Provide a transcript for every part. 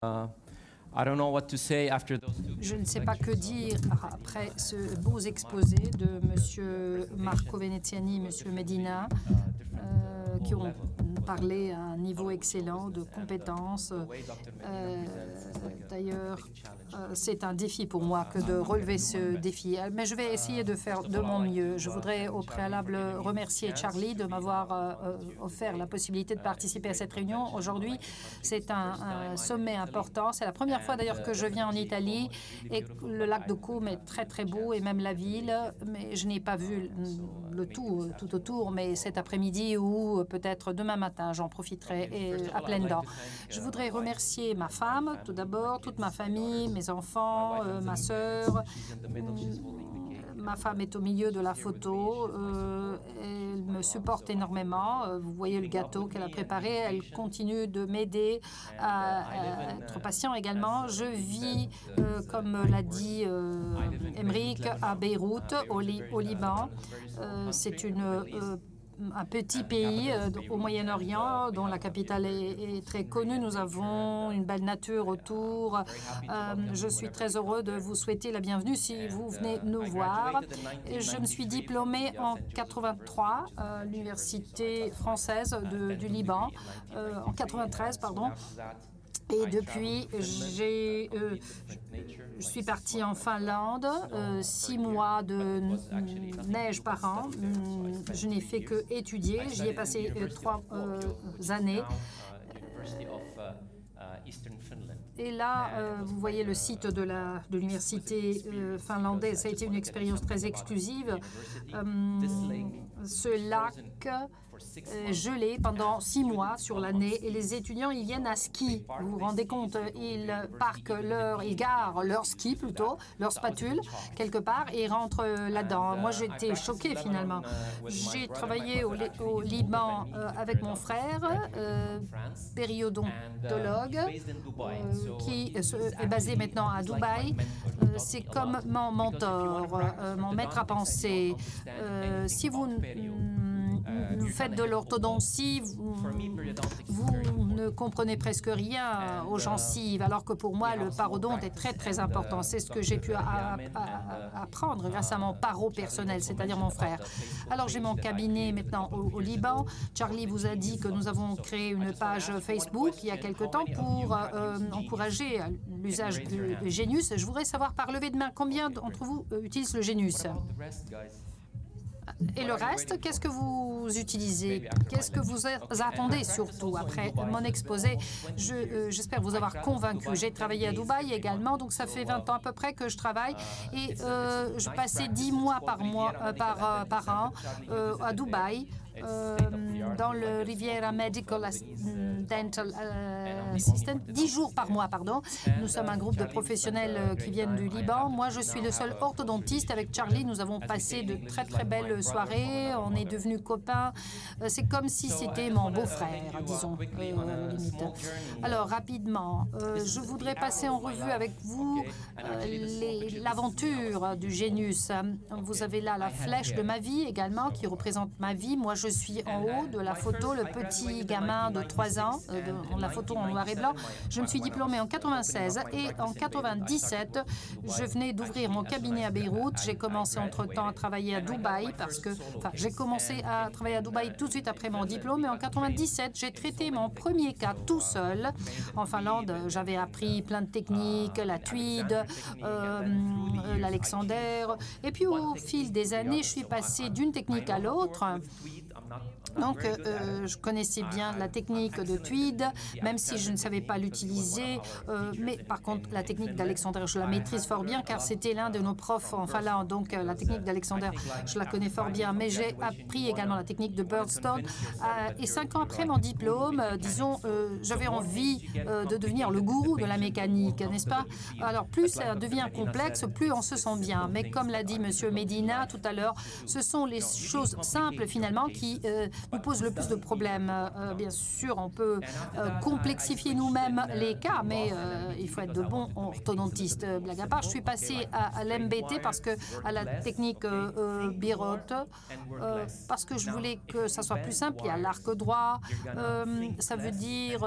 Je ne sais pas que dire après ce beau exposé de M. Marco Veneziani et M. Medina, qui ont parlé à un niveau excellent de compétences. D'ailleurs, c'est un défi pour moi que de relever ce défi. Mais je vais essayer de faire de mon mieux. Je voudrais au préalable remercier Charlie de m'avoir offert la possibilité de participer à cette réunion. Aujourd'hui, c'est un sommet important. C'est la première fois d'ailleurs que je viens en Italie et le lac de Côme est très très beau et même la ville. Mais je n'ai pas vu le tout autour. Mais cet après-midi ou peut-être demain matin, j'en profiterai à pleines dents. Je voudrais remercier ma femme, tout d'abord, toute ma famille, mes enfants, ma sœur. Ma femme est au milieu de la photo. Elle me supporte énormément. Vous voyez le gâteau qu'elle a préparé. Elle continue de m'aider à être patient également. Je vis, comme l'a dit Émeric, à Beyrouth, au Liban. C'est un petit pays au Moyen-Orient dont la capitale est très connue. Nous avons une belle nature autour. Je suis très heureux de vous souhaiter la bienvenue si vous venez nous voir. Je me suis diplômée en 83 à l'Université française du Liban, en 93, pardon. Et depuis, je suis partie en Finlande, 6 mois de neige par an. Je n'ai fait que étudier. J'y ai passé 3 années. Et là, vous voyez le site de l'université finlandaise. Ça a été une expérience très exclusive. Ce lac gelé pendant 6 mois sur l'année et les étudiants, ils viennent à ski. Vous vous rendez compte, ils garent leur ski plutôt, leur spatule quelque part et rentrent là-dedans. Moi, j'étais choquée finalement. J'ai travaillé au Liban avec mon frère, périodontologue, qui est basé maintenant à Dubaï. C'est comme mon mentor, mon maître à penser. Si vous faites de l'orthodontie, vous ne comprenez presque rien aux gencives, alors que pour moi, le parodonte est très, très important. C'est ce que j'ai pu apprendre grâce à mon paro personnel, c'est-à-dire mon frère. Alors, j'ai mon cabinet maintenant au Liban. Charlie vous a dit que nous avons créé une page Facebook il y a quelque temps pour encourager l'usage du Genius. Je voudrais savoir par levée de main, combien d'entre vous utilisent le Genius ? Et le reste, qu'est-ce que vous utilisez? Qu'est-ce que vous attendez surtout après mon exposé? J'espère vous avoir convaincu. J'ai travaillé à Dubaï également, donc ça fait 20 ans à peu près que je travaille. Et je passais 10 mois par an à Dubaï, dans le Riviera Medical Dental Assistant, 10 jours par mois, pardon. Nous sommes un groupe de professionnels qui viennent du Liban. Moi, je suis le seul orthodontiste. Avec Charlie, nous avons passé de très, très belles soirées. On est devenus copains. C'est comme si c'était mon beau-frère, disons, limite. Alors, rapidement, je voudrais passer en revue avec vous l'aventure du Genius. Vous avez là la flèche de ma vie également, qui représente ma vie. Moi, je suis en haut de la photo, le petit gamin de 3 ans, la photo en noir et blanc. Je me suis diplômée en 96 et en 97, je venais d'ouvrir mon cabinet à Beyrouth. J'ai commencé entre-temps à travailler à Dubaï j'ai commencé à travailler à Dubaï tout de suite après mon diplôme et en 97, j'ai traité mon premier cas tout seul. En Finlande, j'avais appris plein de techniques, la tweed, l'Alexander. Et puis au fil des années, je suis passée d'une technique à l'autre. Donc, je connaissais bien la technique de tweed, même si je ne savais pas l'utiliser. Mais par contre, la technique d'Alexander, je la maîtrise fort bien, car c'était l'un de nos profs en Finlande. Donc, la technique d'Alexander, je la connais fort bien. Mais j'ai appris également la technique de Birdstone. Et 5 ans après mon diplôme, disons, j'avais envie de devenir le gourou de la mécanique, n'est-ce pas? Alors, plus ça devient complexe, plus on se sent bien. Mais comme l'a dit M. Medina tout à l'heure, ce sont les choses simples, finalement, qui nous pose le plus de problèmes. Bien sûr, on peut complexifier nous-mêmes les cas, mais il faut être de bons orthodontistes. Blague à part, je suis passée à l'MBT parce que à la technique Birot, parce que je voulais que ça soit plus simple. Il y a l'arc droit, ça veut dire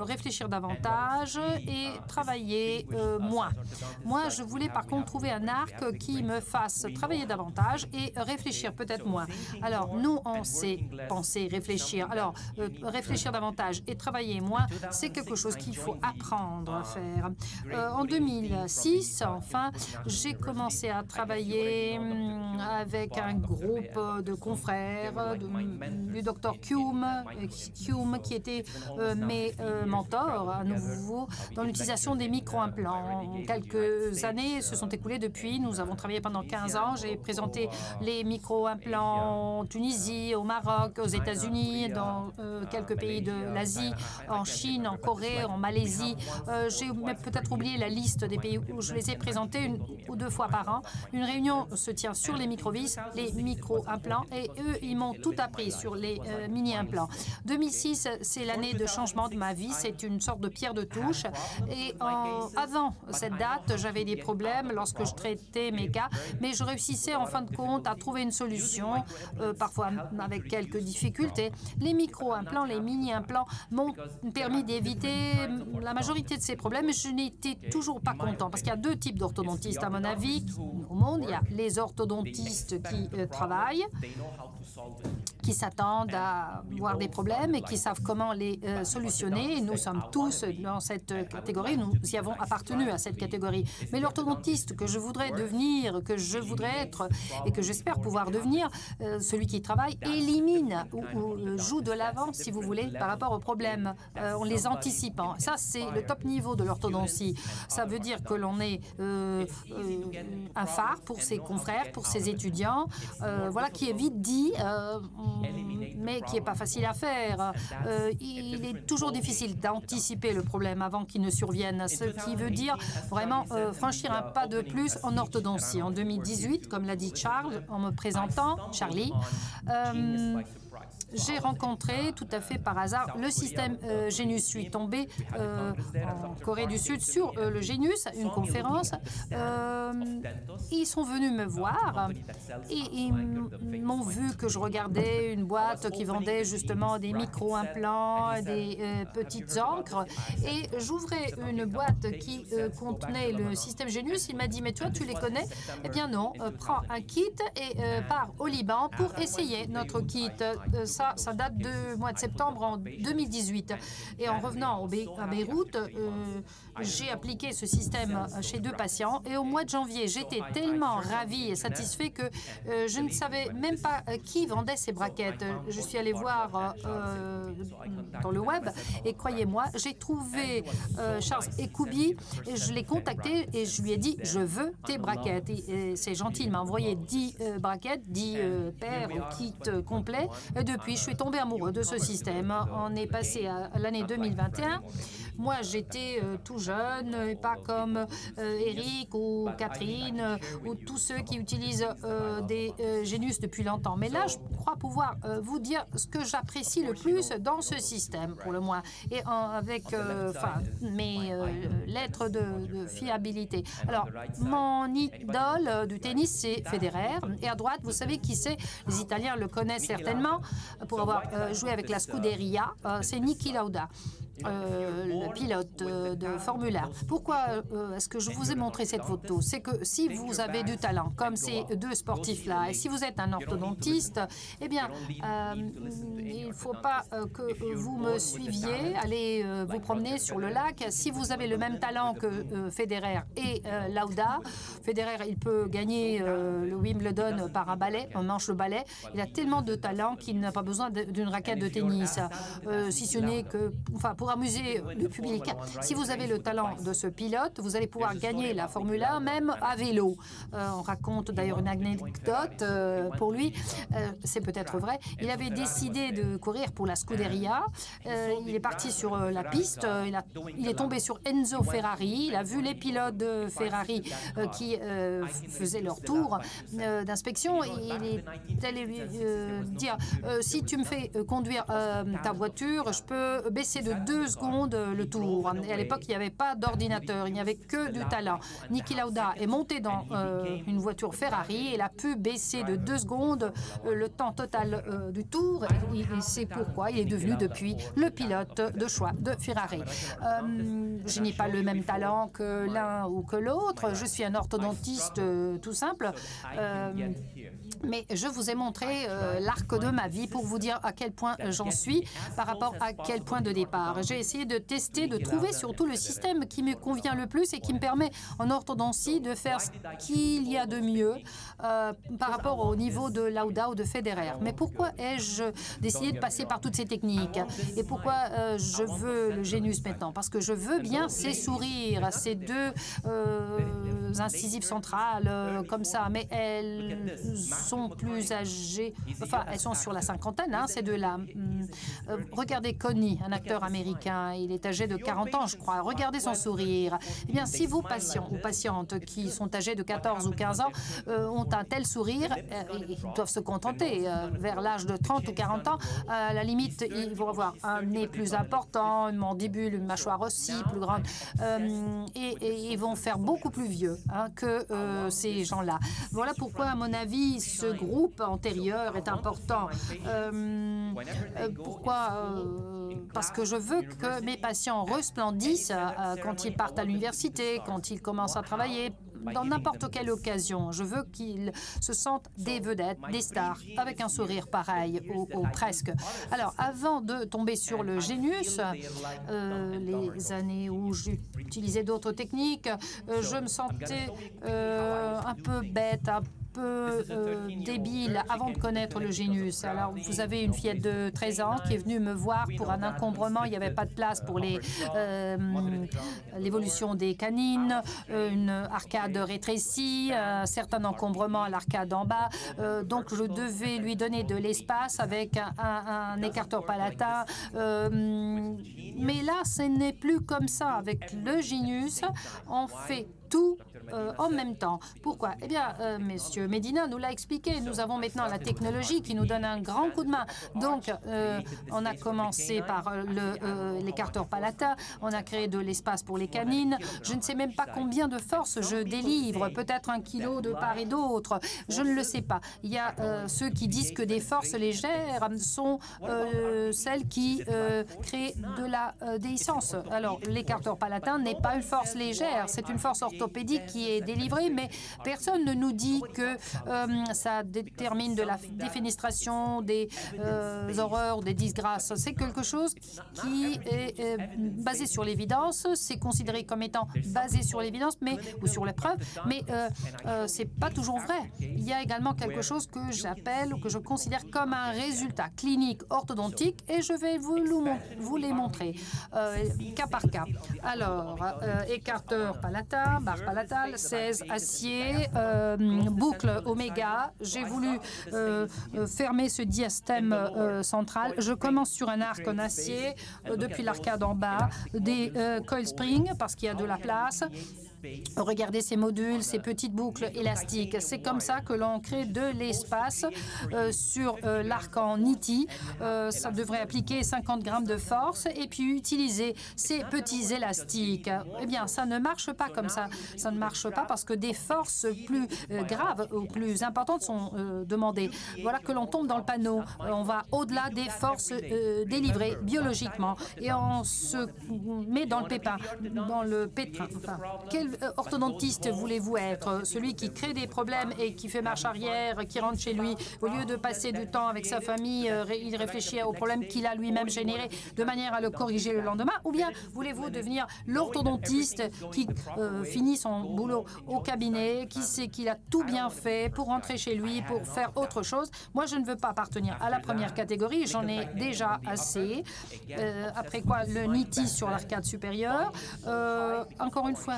réfléchir davantage et travailler moins. Moi, je voulais par contre trouver un arc qui me fasse travailler davantage et réfléchir peut-être moins. Alors, nous, on sait penser, réfléchir. Alors, réfléchir davantage et travailler moins, c'est quelque chose qu'il faut apprendre à faire. En 2006, enfin, j'ai commencé à travailler avec un groupe de confrères du docteur Hume, qui était mes mentors à nouveau dans l'utilisation des micro-implants. Quelques années se sont écoulées depuis. Nous avons travaillé pendant 15 ans. J'ai présenté les micro-implants en Tunisie, au Maroc, aux États-Unis, dans quelques pays de l'Asie, en Chine, en Corée, en Malaisie. J'ai peut-être oublié la liste des pays où je les ai présentés 1 ou 2 fois par an. Une réunion se tient sur les microvis, les micro-implants, et eux, ils m'ont tout appris sur les mini-implants. 2006, c'est l'année de changement de ma vie. C'est une sorte de pierre de touche. Et avant cette date, j'avais des problèmes lorsque je traitais mes cas, mais je réussissais en fin de compte à trouver une solution, parfois avec quelques difficultés. Les micro-implants, les mini-implants m'ont permis d'éviter la majorité de ces problèmes, mais je n'étais toujours pas content parce qu'il y a 2 types d'orthodontistes, à mon avis, au monde. Il y a les orthodontistes qui travaillent, qui s'attendent à voir des problèmes et qui savent comment les solutionner. Et nous sommes tous dans cette catégorie, nous y avons appartenu à cette catégorie. Mais l'orthodontiste que je voudrais devenir, que je voudrais être et que j'espère pouvoir devenir, celui qui travaille, élimine ou joue de l'avant, si vous voulez, par rapport aux problèmes, en les anticipant. Ça, c'est le top niveau de l'orthodontie. Ça veut dire que l'on est un phare pour ses confrères, pour ses étudiants, voilà, qui est vite dit, mais qui n'est pas facile à faire. Il est toujours difficile d'anticiper le problème avant qu'il ne survienne, ce qui veut dire vraiment franchir un pas de plus en orthodontie. En 2018, comme l'a dit Charles en me présentant, Charlie, j'ai rencontré tout à fait par hasard le système Genius. Je suis tombée en Corée du Sud sur le Genius, une conférence. Ils sont venus me voir et ils m'ont vu que je regardais une boîte qui vendait justement des micro-implants, des petites encres. Et j'ouvrais une boîte qui contenait le système Genius. Il m'a dit, mais toi, tu les connais? Eh bien non, prends un kit et pars au Liban pour essayer notre kit. Ça date du mois de septembre en 2018. Et en revenant à Beyrouth, j'ai appliqué ce système chez 2 patients. Et au mois de janvier, j'étais tellement ravie et satisfaite que je ne savais même pas qui vendait ces braquettes. Je suis allée voir dans le web et croyez-moi, j'ai trouvé Charles Ekoubi et je l'ai contacté et je lui ai dit, je veux tes braquettes. Et c'est gentil, il m'a envoyé 10 braquettes, 10 paires au kit complet. Et depuis, je suis tombée amoureux de ce système. On est passé à l'année 2021. Moi, j'étais tout jeune, et pas comme Eric ou Catherine ou tous ceux qui utilisent des Genius depuis longtemps. Mais là, je crois pouvoir vous dire ce que j'apprécie le plus dans ce système, pour le moins, et avec mes lettres de fiabilité. Alors, mon idole du tennis, c'est Federer. Et à droite, vous savez qui c'est? Les Italiens le connaissent certainement pour avoir joué avec la Scuderia. C'est Niki Lauda. Le pilote de Formule 1. Pourquoi est-ce que je vous ai montré cette photo? C'est que si vous avez du talent, comme ces 2 sportifs-là, et si vous êtes un orthodontiste, eh bien, il ne faut pas que vous me suiviez, allez vous promener sur le lac. Si vous avez le même talent que Federer et Lauda, Federer, il peut gagner le Wimbledon par un balai, un manche le balai. Il a tellement de talent qu'il n'a pas besoin d'une raquette de tennis, si ce n'est que, enfin, pour amuser le public. Si vous avez le talent de ce pilote, vous allez pouvoir gagner la Formule 1 même à vélo. On raconte d'ailleurs une anecdote pour lui, c'est peut-être vrai. Il avait décidé de courir pour la Scuderia. Il est parti sur la piste, il est tombé sur Enzo Ferrari, il a vu les pilotes de Ferrari qui faisaient leur tour d'inspection et il est allé lui dire si tu me fais conduire ta voiture, je peux baisser de 2 secondes le tour. Et à l'époque, il n'y avait pas d'ordinateur, il n'y avait que du talent. Niki Lauda est monté dans une voiture Ferrari et il a pu baisser de 2 secondes le temps total du tour. Et c'est pourquoi il est devenu depuis le pilote de choix de Ferrari. Je n'ai pas le même talent que l'un ou que l'autre. Je suis un orthodontiste tout simple. Mais je vous ai montré l'arc de ma vie pour vous dire à quel point j'en suis par rapport à quel point de départ. J'ai essayé de tester, de trouver surtout le système qui me convient le plus et qui me permet en orthodontie de faire ce qu'il y a de mieux par rapport au niveau de Lauda ou de Federer. Mais pourquoi ai-je décidé de passer par toutes ces techniques? Et pourquoi je veux le Genius maintenant? Parce que je veux bien ces sourires, ces 2 incisives centrales comme ça, mais elles sont plus âgées, enfin elles sont sur la cinquantaine, hein, ces 2-là. Regardez Connie, un acteur américain, il est âgé de 40 ans je crois, regardez son sourire. Eh bien si vos patients ou patientes qui sont âgés de 14 ou 15 ans ont un tel sourire, ils doivent se contenter. Vers l'âge de 30 ou 40 ans, à la limite, ils vont avoir un nez plus important, une mandibule, une mâchoire aussi plus grande, et ils vont faire beaucoup plus vieux que ces gens-là. Voilà pourquoi, à mon avis, ce groupe antérieur est important. Pourquoi Parce que je veux que mes patients resplendissent quand ils partent à l'université, quand ils commencent à travailler, dans n'importe quelle occasion. Je veux qu'ils se sentent des vedettes, des stars, avec un sourire pareil, ou presque. Alors, avant de tomber sur le Genius, les années où j'utilisais d'autres techniques, je me sentais un peu bête, un peu débile avant de connaître le Genius. Alors, vous avez une fillette de 13 ans qui est venue me voir pour un encombrement. Il n'y avait pas de place pour l'évolution des canines, une arcade rétrécie, certains encombrements à l'arcade en bas. Donc, je devais lui donner de l'espace avec un écarteur palatin. Mais là, ce n'est plus comme ça. Avec le Genius, on fait tout en même temps. Pourquoi? Eh bien, Monsieur Medina nous l'a expliqué. Nous avons maintenant la technologie qui nous donne un grand coup de main. Donc, on a commencé par l'écarteur palatin, on a créé de l'espace pour les canines. Je ne sais même pas combien de force je délivre, peut-être 1 kilo de part et d'autre. Je ne le sais pas. Il y a ceux qui disent que des forces légères sont celles qui créent de la déhiscence. Alors, l'écarteur palatin n'est pas une force légère, c'est une force orthopédique qui est délivrée, mais personne ne nous dit que ça détermine de la défenestration, des horreurs, des disgrâces. C'est quelque chose qui est basé sur l'évidence, c'est considéré comme étant basé sur l'évidence ou sur les preuves, mais c'est pas toujours vrai. Il y a également quelque chose que j'appelle ou que je considère comme un résultat clinique orthodontique et je vais vous les montrer cas par cas. Alors, écarteur palatin, barre palatale, 16 acier, boucle oméga. J'ai voulu fermer ce diastème central. Je commence sur un arc en acier, depuis l'arcade en bas, des coil springs parce qu'il y a de la place. Regardez ces modules, ces petites boucles élastiques. C'est comme ça que l'on crée de l'espace sur l'arc en niti. Ça devrait appliquer 50 grammes de force et puis utiliser ces petits élastiques. Eh bien, ça ne marche pas comme ça. Ça ne marche pas parce que des forces plus graves ou plus importantes sont demandées. Voilà que l'on tombe dans le panneau. On va au-delà des forces délivrées biologiquement et on se met dans le pépin, dans le pétrin. Enfin, quel Quel orthodontiste voulez-vous être? Celui qui crée des problèmes et qui fait marche arrière, qui rentre chez lui, au lieu de passer du temps avec sa famille, il réfléchit aux problèmes qu'il a lui-même générés de manière à le corriger le lendemain? Ou bien voulez-vous devenir l'orthodontiste qui finit son boulot au cabinet, qui sait qu'il a tout bien fait pour rentrer chez lui, pour faire autre chose? Moi, je ne veux pas appartenir à la première catégorie, j'en ai déjà assez. Après quoi, le niti sur l'arcade supérieure. Encore une fois,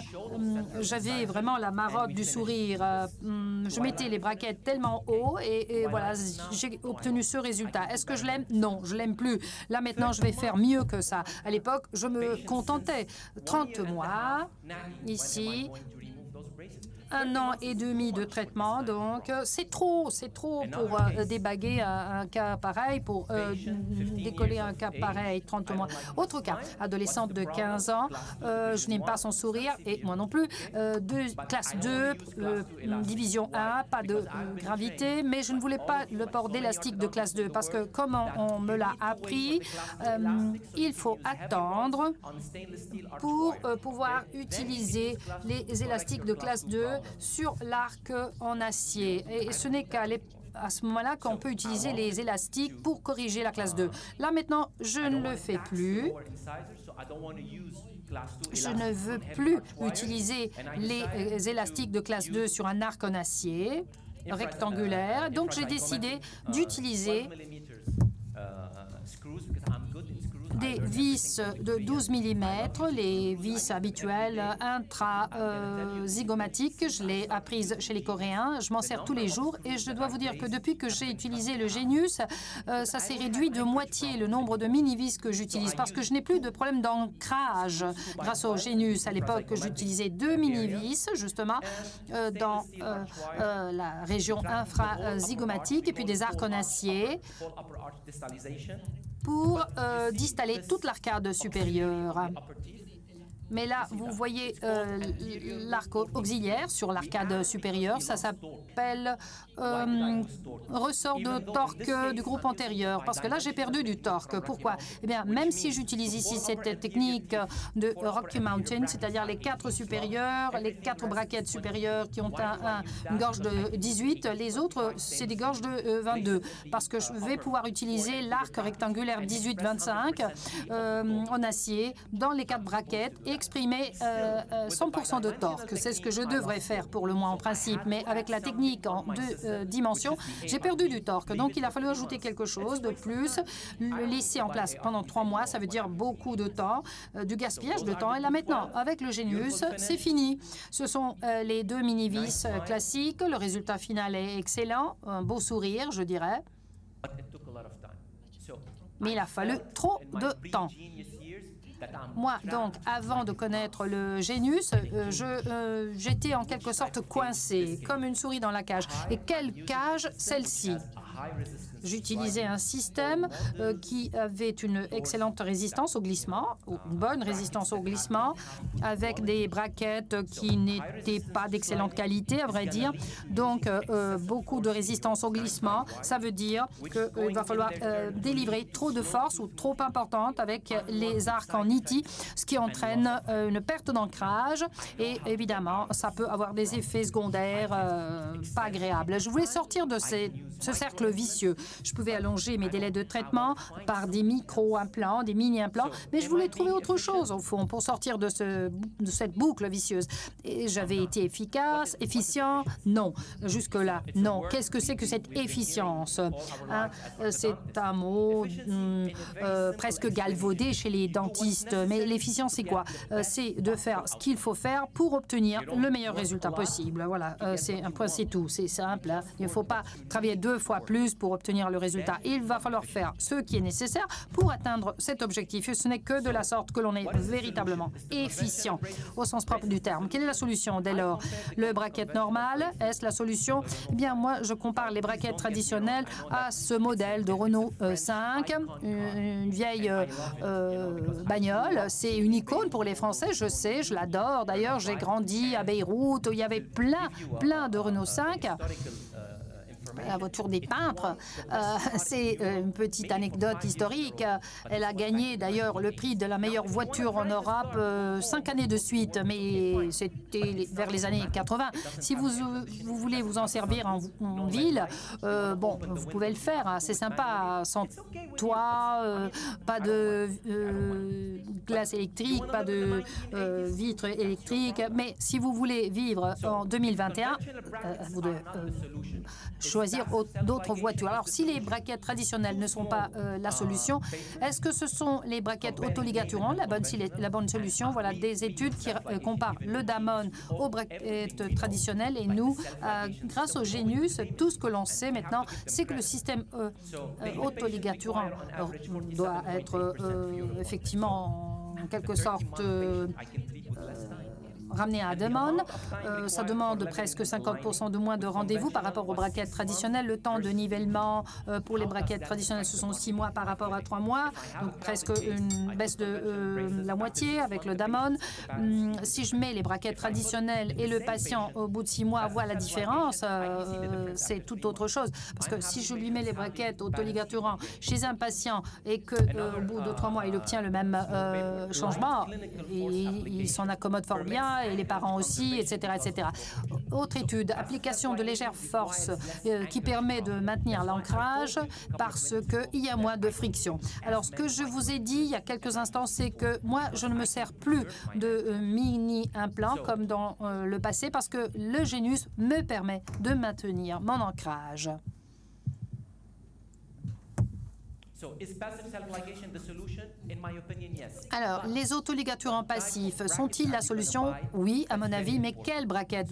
j'avais vraiment la marotte du sourire. Je mettais les braquettes tellement haut et voilà, j'ai obtenu ce résultat. Est-ce que je l'aime? Non, je l'aime plus. Là, maintenant, je vais faire mieux que ça. À l'époque, je me contentais. 30 mois, ici. 1 an et demi de traitement, donc c'est trop pour débaguer un cas pareil, pour décoller un cas pareil, 30 mois. Autre cas, adolescente de 15 ans, je n'aime pas son sourire, et moi non plus, classe 2, division 1, pas de gravité, mais je ne voulais pas le port d'élastique de classe 2, parce que comme on me l'a appris, il faut attendre pour pouvoir utiliser les élastiques de classe 2 sur l'arc en acier. Et ce n'est qu'à ce moment-là qu'on peut utiliser les élastiques pour corriger la classe 2. Là, maintenant, je ne le fais plus. Je ne veux plus utiliser les élastiques de classe 2 sur un arc en acier rectangulaire. Donc, j'ai décidé d'utiliser des vis de 12 mm, les vis habituelles intra-zygomatiques. Je l'ai apprise chez les Coréens. Je m'en sers tous les jours et je dois vous dire que depuis que j'ai utilisé le Genius, ça s'est réduit de moitié le nombre de mini-vis que j'utilise parce que je n'ai plus de problème d'ancrage grâce au Genius. À l'époque, j'utilisais 2 mini-vis justement dans la région infra-zygomatique et puis des arcs en acier pour distaller toute l'arcade supérieure. Mais là, vous voyez l'arc auxiliaire sur l'arcade supérieure. Ça s'appelle ressort de torque du groupe antérieur. Parce que là, j'ai perdu du torque. Pourquoi? Eh bien, même si j'utilise ici cette technique de Rocky Mountain, c'est-à-dire les 4 supérieurs, les 4 braquettes supérieures qui ont une gorge de 18, les autres, c'est des gorges de 22. Parce que je vais pouvoir utiliser l'arc rectangulaire 18-25 en acier dans les 4 braquettes et exprimer 100% de torque. C'est ce que je devrais faire pour le moins en principe, mais avec la technique en 2 dimensions, j'ai perdu du torque. Donc, il a fallu ajouter quelque chose de plus, le laisser en place pendant 3 mois. Ça veut dire beaucoup de temps, du gaspillage de temps. Et là, maintenant, avec le Genius, c'est fini. Ce sont les 2 mini-vis classiques. Le résultat final est excellent. Un beau sourire, je dirais. Mais il a fallu trop de temps. Moi, donc, avant de connaître le Genius, j'étais en quelque sorte coincée, comme une souris dans la cage. Et quelle cage? Celle-ci. J'utilisais un système qui avait une excellente résistance au glissement, une bonne résistance au glissement, avec des braquettes qui n'étaient pas d'excellente qualité, à vrai dire. Donc, beaucoup de résistance au glissement. Ça veut dire qu'il va falloir délivrer trop de force ou trop importante avec les arcs en niti, ce qui entraîne une perte d'ancrage. Et évidemment, ça peut avoir des effets secondaires pas agréables. Je voulais sortir de ce cercle vicieux. Je pouvais allonger mes délais de traitement par des micro-implants, des mini-implants, mais je voulais trouver autre chose, au fond, pour sortir de cette boucle vicieuse. Et j'avais été efficace, efficient? Non. Jusque-là, non. Qu'est-ce que c'est que cette efficience? Hein? C'est un mot presque galvaudé chez les dentistes, mais l'efficience, c'est quoi? C'est de faire ce qu'il faut faire pour obtenir le meilleur résultat possible. Voilà, c'est un point, c'est tout. C'est simple. Hein? Il ne faut pas travailler 2 fois plus pour obtenir le résultat. Il va falloir faire ce qui est nécessaire pour atteindre cet objectif. Et ce n'est que de la sorte que l'on est véritablement efficient au sens propre du terme. Quelle est la solution dès lors? Le braquette normal, est-ce la solution? Eh bien, moi, je compare les braquettes traditionnelles à ce modèle de Renault 5, une vieille bagnole. C'est une icône pour les Français, je sais, je l'adore. D'ailleurs, j'ai grandi à Beyrouth où il y avait plein de Renault 5. la voiture des peintres. C'est une petite anecdote historique. Elle a gagné d'ailleurs le prix de la meilleure voiture en Europe 5 années de suite, mais c'était vers les années 80. Si vous voulez vous en servir en ville, bon, vous pouvez le faire. Hein, c'est sympa, sans toit, pas de glace électrique, pas de vitres électriques. Mais si vous voulez vivre en 2021, vous devez choisir d'autres voitures. Alors, si les braquettes traditionnelles ne sont pas la solution, est-ce que ce sont les braquettes autoligaturantes la bonne solution? Voilà des études qui comparent le Damon aux braquettes traditionnelles. Et nous, grâce au Genius, tout ce que l'on sait maintenant, c'est que le système autoligaturant doit être effectivement en quelque sorte ramené à Damon. Ça demande presque 50% de moins de rendez-vous par rapport aux braquettes traditionnelles. Le temps de nivellement pour les braquettes traditionnelles, ce sont 6 mois par rapport à 3 mois, donc presque une baisse de la moitié avec le Damon. Si je mets les braquettes traditionnelles et le patient au bout de 6 mois voit la différence, c'est tout autre chose. Parce que si je lui mets les braquettes autoligaturants chez un patient et qu'au bout de 3 mois, il obtient le même changement, il s'en accommode fort bien, et les parents aussi, etc., etc. Autre étude, application de légère force qui permet de maintenir l'ancrage parce qu'il y a moins de friction. Alors, ce que je vous ai dit il y a quelques instants, c'est que moi, je ne me sers plus de mini-implants comme dans le passé parce que le Genius me permet de maintenir mon ancrage. Alors, les autoligaturants passifs sont-ils la solution? Oui, à mon avis, mais quelle braquette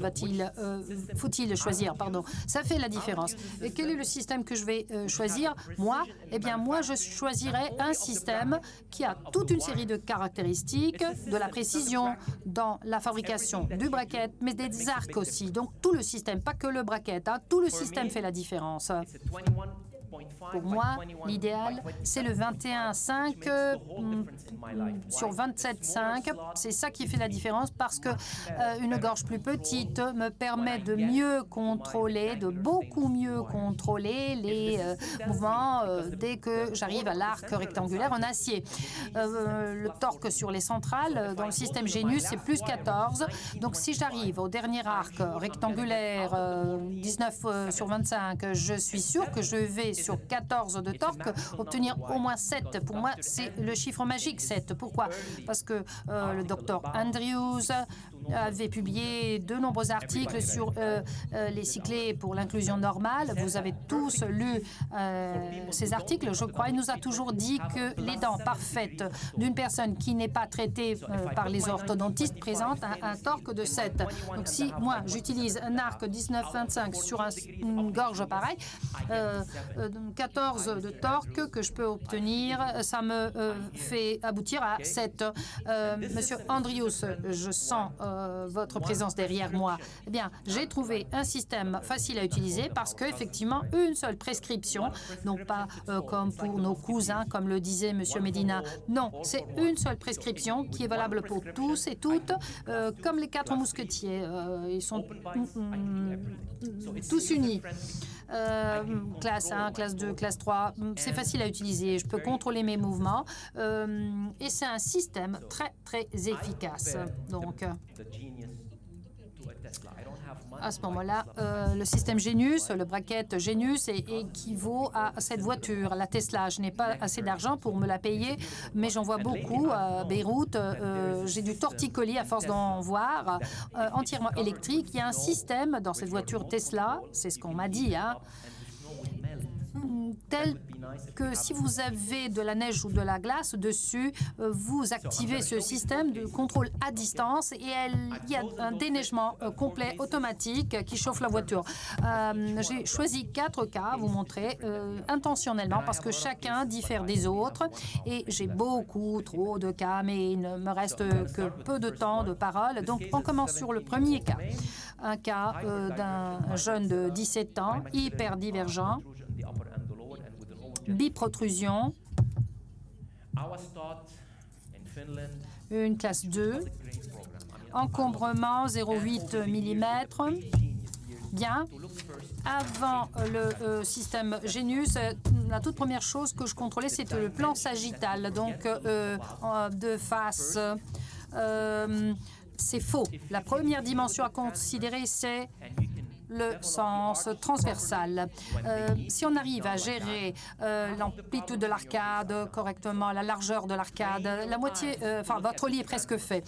faut-il choisir? Pardon, ça fait la différence. Et quel est le système que je vais choisir? Moi, eh bien, moi, je choisirais un système qui a toute une série de caractéristiques, de la précision dans la fabrication du braquette, mais des arcs aussi. Donc, tout le système, pas que le braquette, hein, tout le système fait la différence. Pour moi, l'idéal, c'est le 21,5 sur 27,5. C'est ça qui fait la différence parce que une gorge plus petite me permet de mieux contrôler, de beaucoup mieux contrôler les mouvements dès que j'arrive à l'arc rectangulaire en acier. Le torque sur les centrales dans le système Genius, c'est plus 14. Donc, si j'arrive au dernier arc rectangulaire 19 sur 25, je suis sûr que je vais sur 14 de torque, obtenir au moins 7. Pour moi, c'est le chiffre magique, 7. Pourquoi? Parce que le docteur Andrews avait publié de nombreux articles sur les cyclés pour l'inclusion normale. Vous avez tous lu ces articles, je crois. Il nous a toujours dit que les dents parfaites d'une personne qui n'est pas traitée par les orthodontistes présentent un torque de 7. Donc, si moi, j'utilise un arc 19-25 sur une gorge pareille, 14 de torque que je peux obtenir, ça me fait aboutir à 7. Monsieur Andrius, je sens votre présence derrière moi. Eh bien, j'ai trouvé un système facile à utiliser parce qu'effectivement, une seule prescription, donc pas comme pour nos cousins, comme le disait Monsieur Medina. Non, c'est une seule prescription qui est valable pour tous et toutes, comme les 4 mousquetiers. Ils sont tous unis. Classe 1, classe 2, classe 3, c'est facile à utiliser, je peux contrôler mes mouvements et c'est un système très, très efficace. Donc, à ce moment-là, le système Genius, le braquette Genius équivaut à cette voiture, la Tesla. Je n'ai pas assez d'argent pour me la payer, mais j'en vois beaucoup à Beyrouth. J'ai du torticolis à force d'en voir, entièrement électrique. Il y a un système dans cette voiture Tesla, c'est ce qu'on m'a dit, hein, tel que si vous avez de la neige ou de la glace dessus, vous activez ce système de contrôle à distance et il y a un déneigement complet automatique qui chauffe la voiture. J'ai choisi 4 cas à vous montrer intentionnellement parce que chacun diffère des autres et j'ai beaucoup trop de cas, mais il ne me reste que peu de temps de parole. Donc, on commence sur le premier cas. Un cas d'un jeune de 17 ans, hyper divergent, biprotrusion, une classe 2, encombrement 0,8 mm, bien. Avant le système Genius, la toute première chose que je contrôlais, c'était le plan sagittal, donc de face. C'est faux. La première dimension à considérer, c'est le sens transversal. Si on arrive à gérer l'amplitude de l'arcade correctement, la largeur de l'arcade, la moitié, enfin votre lit est presque fait.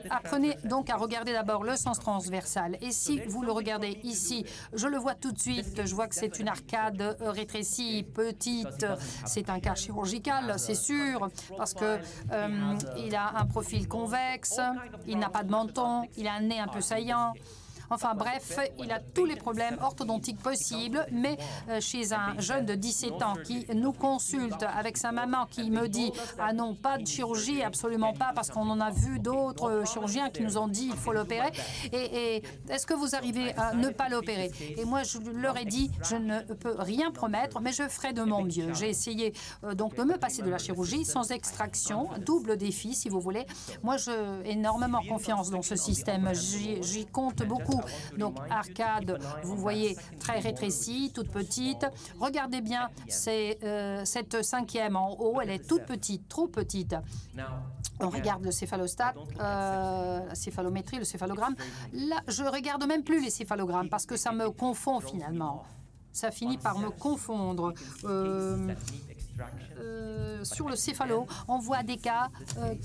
Apprenez donc à regarder d'abord le sens transversal. Et si vous le regardez ici, je le vois tout de suite, je vois que c'est une arcade rétrécie, petite. C'est un cas chirurgical, c'est sûr, parce que il a un profil convexe, il n'a pas de menton, il a un nez un peu saillant. Enfin bref, il a tous les problèmes orthodontiques possibles, mais chez un jeune de 17 ans qui nous consulte avec sa maman qui me dit « Ah non, pas de chirurgie, absolument pas, parce qu'on en a vu d'autres chirurgiens qui nous ont dit il faut l'opérer. Et est-ce que vous arrivez à ne pas l'opérer ?» Et moi, je leur ai dit « Je ne peux rien promettre, mais je ferai de mon mieux. » J'ai essayé donc de me passer de la chirurgie sans extraction, double défi si vous voulez. Moi, j'ai énormément confiance dans ce système, j'y compte beaucoup. Donc, arcade, vous voyez, très rétrécie, toute petite. Regardez bien, c'est cette cinquième en haut, elle est toute petite, trop petite. On regarde le céphalostat, la céphalométrie, le céphalogramme. Là, je ne regarde même plus les céphalogrammes parce que ça me confond finalement. Ça finit par me confondre. Sur le céphalo, on voit des cas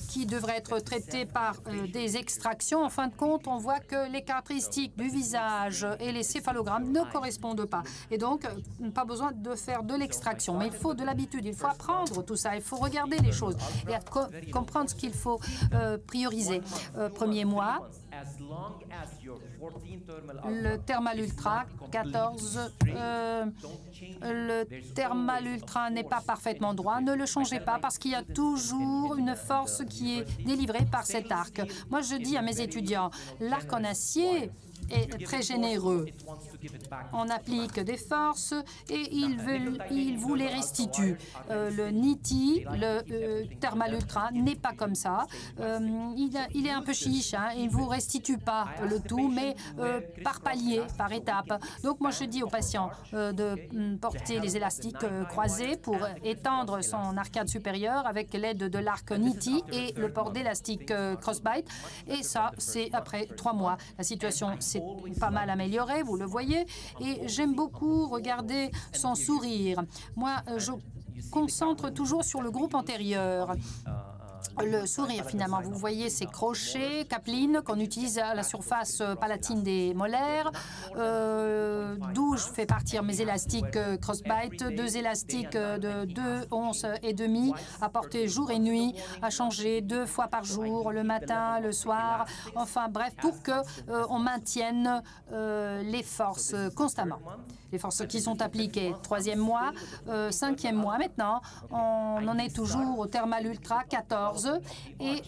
qui devraient être traités par des extractions. En fin de compte, on voit que les caractéristiques du visage et les céphalogrammes ne correspondent pas. Et donc, pas besoin de faire de l'extraction. Mais il faut de l'habitude, il faut apprendre tout ça, il faut regarder les choses et comprendre ce qu'il faut prioriser. Premier mois, le Thermal Ultra 14, le Thermal Ultra n'est pas parfaitement droit, ne le changez pas parce qu'il y a toujours une force qui est délivrée par cet arc. Moi, je dis à mes étudiants, l'arc en acier est très généreux. On applique des forces et il vous les restitue. Le Niti, le Thermal Ultra, n'est pas comme ça. Il est un peu chiche, hein, il ne vous restitue pas le tout, mais par palier, par étape. Donc moi je dis aux patients de porter les élastiques croisés pour étendre son arcade supérieure avec l'aide de l'arc Niti et le port d'élastique Crossbite. Et ça, c'est après 3 mois. La situation s'est pas mal améliorée, vous le voyez. Et j'aime beaucoup regarder son sourire. Moi, je concentre toujours sur le groupe antérieur. Le sourire, finalement, vous voyez ces crochets, Kaplan, qu'on utilise à la surface palatine des molaires, d'où je fais partir mes élastiques Crossbite, 2 élastiques de 2 onces et demi, à porter jour et nuit, à changer 2 fois par jour, le matin, le soir, enfin bref, pour que on maintienne les forces constamment. Les forces qui sont appliquées. 3e mois, 5e mois maintenant, on en est toujours au Thermal Ultra 14 et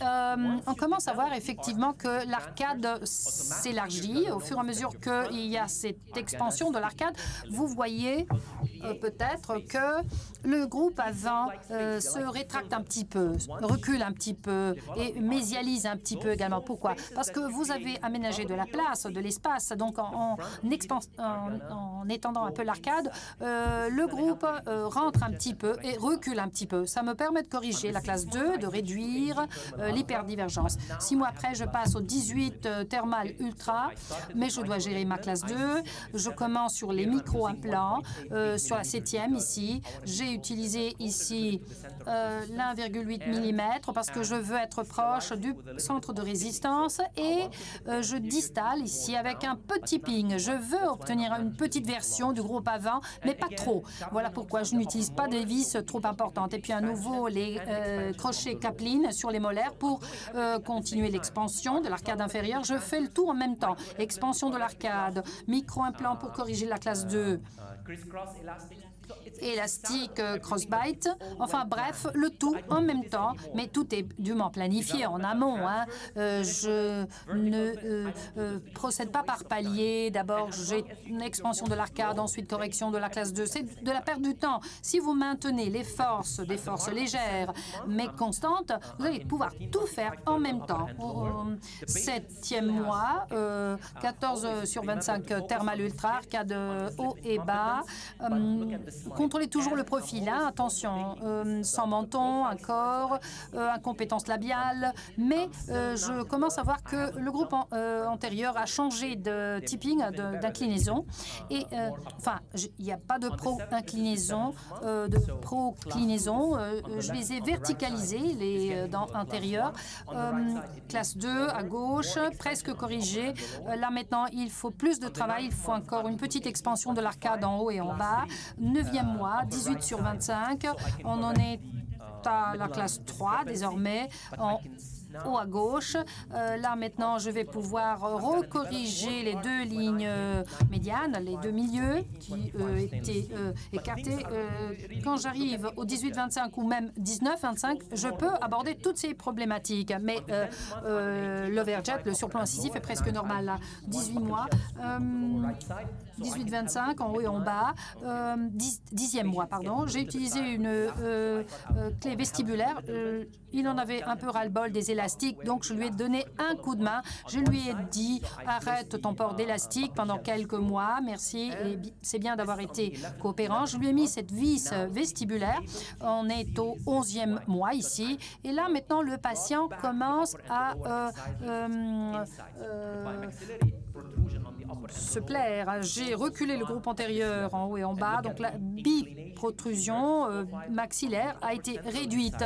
on commence à voir effectivement que l'arcade s'élargit au fur et à mesure qu'il y a cette expansion de l'arcade. Vous voyez peut-être que le groupe avant se rétracte un petit peu, recule un petit peu et mésialise un petit peu également. Pourquoi? Parce que vous avez aménagé de la place, de l'espace, donc en étendant un peu l'arcade, le groupe rentre un petit peu et recule un petit peu. Ça me permet de corriger la classe 2, de réduire l'hyperdivergence. 6 mois après, je passe au 18 Thermal Ultra, mais je dois gérer ma classe 2. Je commence sur les micro-implants, sur la 7e ici. J'ai utilisé ici l'1,8 mm parce que je veux être proche du centre de résistance et je distale ici avec un petit ping. Je veux obtenir une petite version du groupe avant, mais pas trop. Voilà pourquoi je n'utilise pas des vis trop importantes. Et puis à nouveau, les crochets Kaplan sur les molaires pour continuer l'expansion de l'arcade inférieure. Je fais le tout en même temps. Expansion de l'arcade, micro-implant pour corriger la classe 2. élastique crossbite. Enfin bref, le tout en même temps, mais tout est dûment planifié en amont. Je ne procède pas par palier. D'abord, j'ai une expansion de l'arcade, ensuite correction de la classe 2. C'est de la perte du temps. Si vous maintenez les forces, des forces légères, mais constantes, vous allez pouvoir tout faire en même temps. Au 7e mois, 14 sur 25 thermal ultra, arcade haut et bas. Contrôlez toujours le profil, attention, sans menton, un corps, incompétence labiale, mais je commence à voir que le groupe antérieur a changé de tipping, d'inclinaison, et enfin, il n'y a pas de pro-inclinaison, je les ai verticalisés, les dents intérieures, classe 2 à gauche, presque corrigé. Là maintenant, il faut plus de travail, il faut encore une petite expansion de l'arcade en haut et en bas. 9e mois, 18 sur 25, on en est à la classe 3 désormais, en haut à gauche. Là, maintenant, je vais pouvoir recorriger les deux lignes médianes, les deux milieux qui étaient écartés. Quand j'arrive au 18-25 ou même 19-25, je peux aborder toutes ces problématiques. Mais l'overjet, le surplomb incisif, est presque normal. Là. 18 mois, 18-25 en haut et en bas, 10e mois, pardon. J'ai utilisé une clé vestibulaire. Il en avait un peu ras-le-bol des élastiques, donc je lui ai donné un coup de main. Je lui ai dit « Arrête ton port d'élastique pendant quelques mois, merci, et c'est bien d'avoir été coopérant. » Je lui ai mis cette vis vestibulaire. On est au 11e mois ici. Et là, maintenant, le patient commence à se plaire. J'ai reculé le groupe antérieur en haut et en bas, donc la biprotrusion maxillaire a été réduite.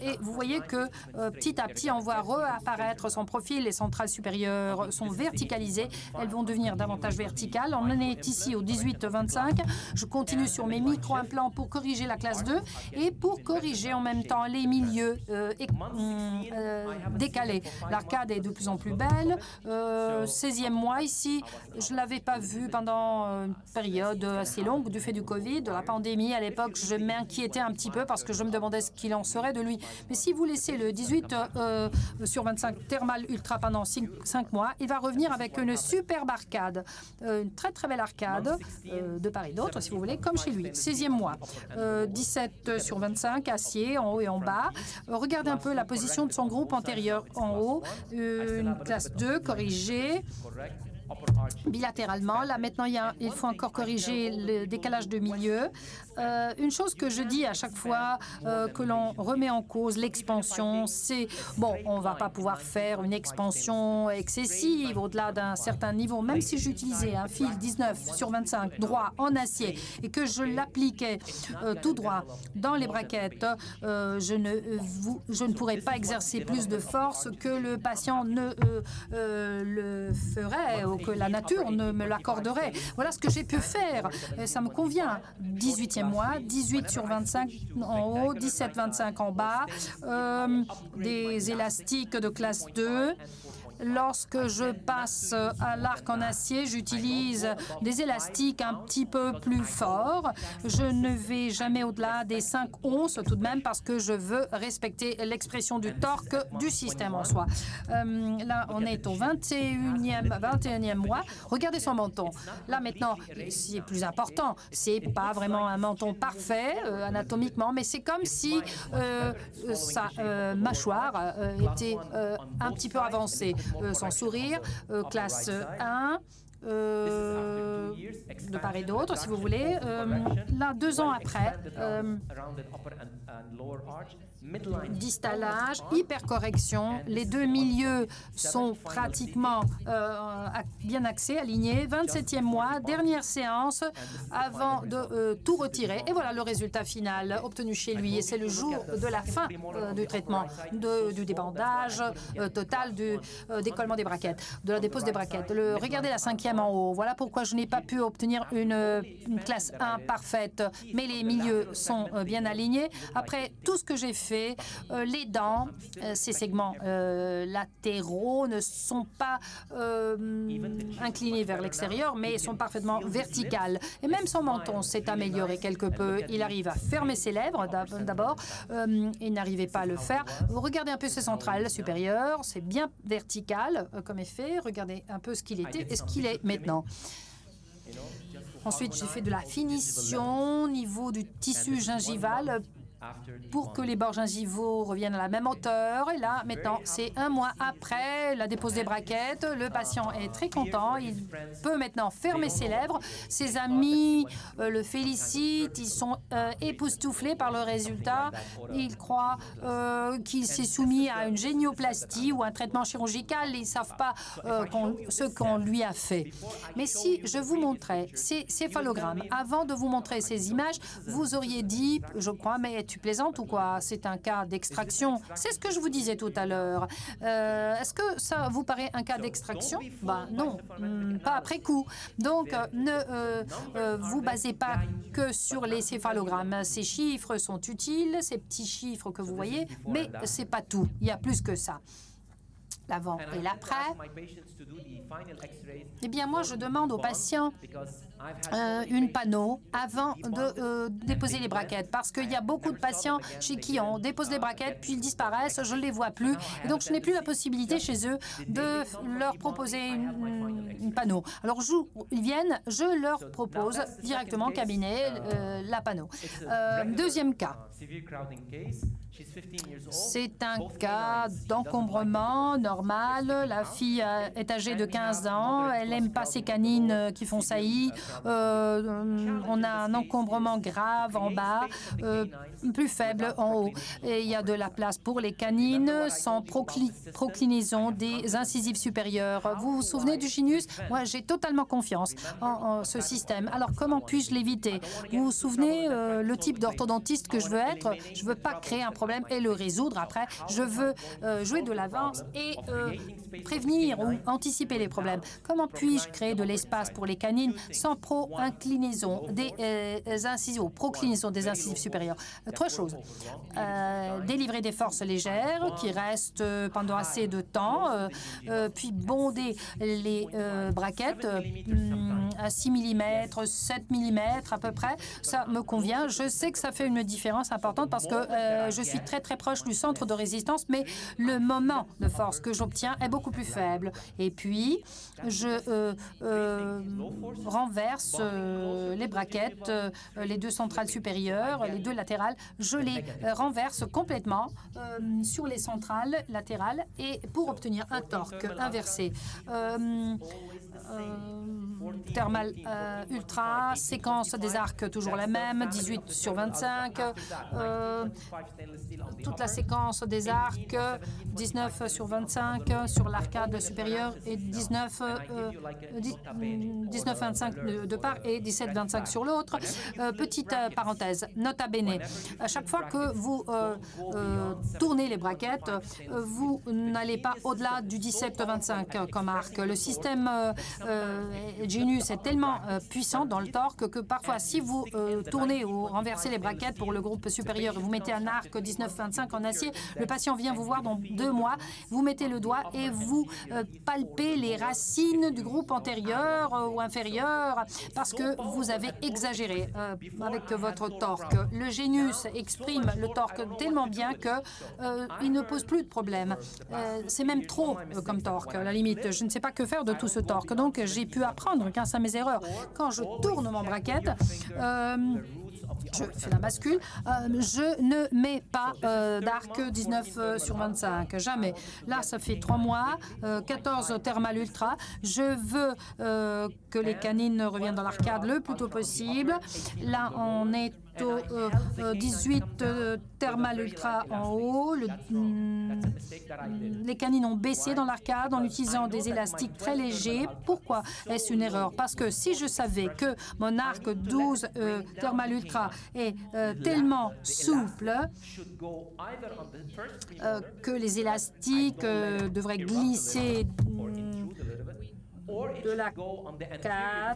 Et vous voyez que petit à petit, on voit réapparaître son profil. Les centrales supérieures sont verticalisées. Elles vont devenir davantage verticales. On en est ici au 18-25. Je continue sur mes micro-implants pour corriger la classe 2 et pour corriger en même temps les milieux décalés. L'arcade est de plus en plus belle. 16e mois ici, je ne l'avais pas vu pendant une période assez longue du fait du Covid, de la pandémie. À l'époque, je m'inquiétais un petit peu parce que je me demandais ce qu'il en serait de lui. Mais si vous laissez le 18 sur 25 thermal ultra pendant 5 mois, il va revenir avec une superbe arcade, une très très belle arcade de part et d'autre, si vous voulez, comme chez lui. 16e mois, 17 sur 25 acier en haut et en bas. Regardez un peu la position de son groupe antérieur en haut, une classe 2 corrigée bilatéralement. Là, maintenant, il faut encore corriger le décalage de milieu. Une chose que je dis à chaque fois que l'on remet en cause l'expansion, c'est, bon, on ne va pas pouvoir faire une expansion excessive au-delà d'un certain niveau. Même si j'utilisais un fil 19 sur 25 droit en acier et que je l'appliquais tout droit dans les braquettes, je ne pourrais pas exercer plus de force que le patient ne le ferait ou que la nature ne me l'accorderait. Voilà ce que j'ai pu faire. Ça me convient. 18e mois, 18 sur 25 en haut, 17-25 en bas, des élastiques de classe 2. Lorsque je passe à l'arc en acier, j'utilise des élastiques un petit peu plus forts. Je ne vais jamais au-delà des 5 onces tout de même parce que je veux respecter l'expression du torque du système en soi. Là, on est au 21e mois. Regardez son menton. Là, maintenant, c'est plus important. C'est pas vraiment un menton parfait anatomiquement, mais c'est comme si sa mâchoire était un petit peu avancée. Son sourire, classe 1, de part et d'autre, si vous voulez. Là, 2 ans après, distallage, hypercorrection, les deux milieux sont pratiquement bien axés, alignés. 27e mois, dernière séance avant de tout retirer. Et voilà le résultat final obtenu chez lui. Et c'est le jour de la fin du traitement, du débandage total, du décollement des braquettes, de la dépose des braquettes. Regardez la 5e en haut. Voilà pourquoi je n'ai pas pu obtenir une classe 1 parfaite, mais les milieux sont bien alignés. Après tout ce que j'ai fait, effet, les dents, ces segments latéraux ne sont pas inclinés vers l'extérieur, mais sont parfaitement verticales. Et même son menton s'est amélioré quelque peu. Il arrive à fermer ses lèvres d'abord. Il n'arrivait pas à le faire. Vous regardez un peu ses centrales supérieures, c'est bien vertical comme effet. Regardez un peu ce qu'il était et ce qu'il est maintenant. Ensuite, j'ai fait de la finition au niveau du tissu gingival pour que les bords gingivaux reviennent à la même hauteur. Et là, maintenant, c'est un mois après la dépose des braquettes. Le patient est très content. Il peut maintenant fermer ses lèvres. Ses amis le félicitent. Ils sont époustouflés par le résultat. Ils croient qu'il s'est soumis à une génioplastie ou un traitement chirurgical. Ils ne savent pas ce qu'on lui a fait. Mais si je vous montrais ces céphalogrammes, avant de vous montrer ces images, vous auriez dit, je crois, mais tu plaisantes ou quoi? C'est un cas d'extraction. C'est ce que je vous disais tout à l'heure. Est-ce que ça vous paraît un cas d'extraction? Ben non, pas après coup. Donc, ne vous basez pas que sur les céphalogrammes. Ces chiffres sont utiles, ces petits chiffres que vous voyez, mais c'est pas tout. Il y a plus que ça. L'avant et l'après. Eh bien, moi, je demande aux patients une panneau avant de déposer les braquettes, parce qu'il y a beaucoup de patients chez qui on dépose les braquettes, puis ils disparaissent, je ne les vois plus, et donc je n'ai plus la possibilité chez eux de leur proposer une panneau. Alors, ils viennent, je leur propose directement au cabinet la panneau. Deuxième cas. C'est un cas d'encombrement normal. La fille est âgée de 15 ans. Elle n'aime pas ses canines qui font saillie. On a un encombrement grave en bas, plus faible en haut. Et il y a de la place pour les canines sans proclinaison des incisives supérieures. Vous vous souvenez du sinus? Moi, j'ai totalement confiance en ce système. Alors, comment puis-je l'éviter? Vous vous souvenez le type d'orthodontiste que je veux être? Je ne veux pas créer un problème et le résoudre après. Je veux jouer de l'avance et prévenir ou anticiper les problèmes. Comment puis-je créer de l'espace pour les canines sans pro-inclinaison des incisives, proclinaison des incisives supérieures? Trois choses. Délivrer des forces légères qui restent pendant assez de temps, puis bonder les braquettes à 6 mm, 7 mm à peu près. Ça me convient. Je sais que ça fait une différence importante parce que je suis très très proche du centre de résistance, mais le moment de force que j'obtiens est beaucoup plus faible. Et puis, je renverse les braquettes, les deux centrales supérieures, les deux latérales, je les renverse complètement sur les centrales latérales et pour obtenir un torque inversé. Thermal Ultra, séquence des arcs toujours la même, 18/25, toute la séquence des arcs, 19/25 sur l'arcade supérieure et 19/25 de part et 17/25 sur l'autre. Petite parenthèse, nota bene, à chaque fois que vous tournez les braquettes, vous n'allez pas au-delà du 17/25 comme arc. Le système Genius est tellement puissant dans le torque que parfois, si vous tournez ou renversez les braquettes pour le groupe supérieur et vous mettez un arc 19/25 en acier, le patient vient vous voir dans 2 mois, vous mettez le doigt et vous palpez les racines du groupe antérieur ou inférieur parce que vous avez exagéré avec votre torque. Le Genius exprime le torque tellement bien qu'il ne pose plus de problème. C'est même trop comme torque, à la limite. Je ne sais pas que faire de tout ce torque, donc j'ai pu apprendre grâce à mes erreurs. Quand je tourne mon braquette, je fais la bascule, je ne mets pas d'arc 19/25, jamais. Là, ça fait 3 mois, 14 Thermal Ultra. Je veux que les canines reviennent dans l'arcade le plus tôt possible. Là, on est au 18 Thermal Ultra en haut. Les canines ont baissé dans l'arcade en utilisant des élastiques très légers. Pourquoi est-ce une erreur? Parce que si je savais que mon arc 12 Thermal Ultra est tellement souple que les élastiques devraient glisser de la 4,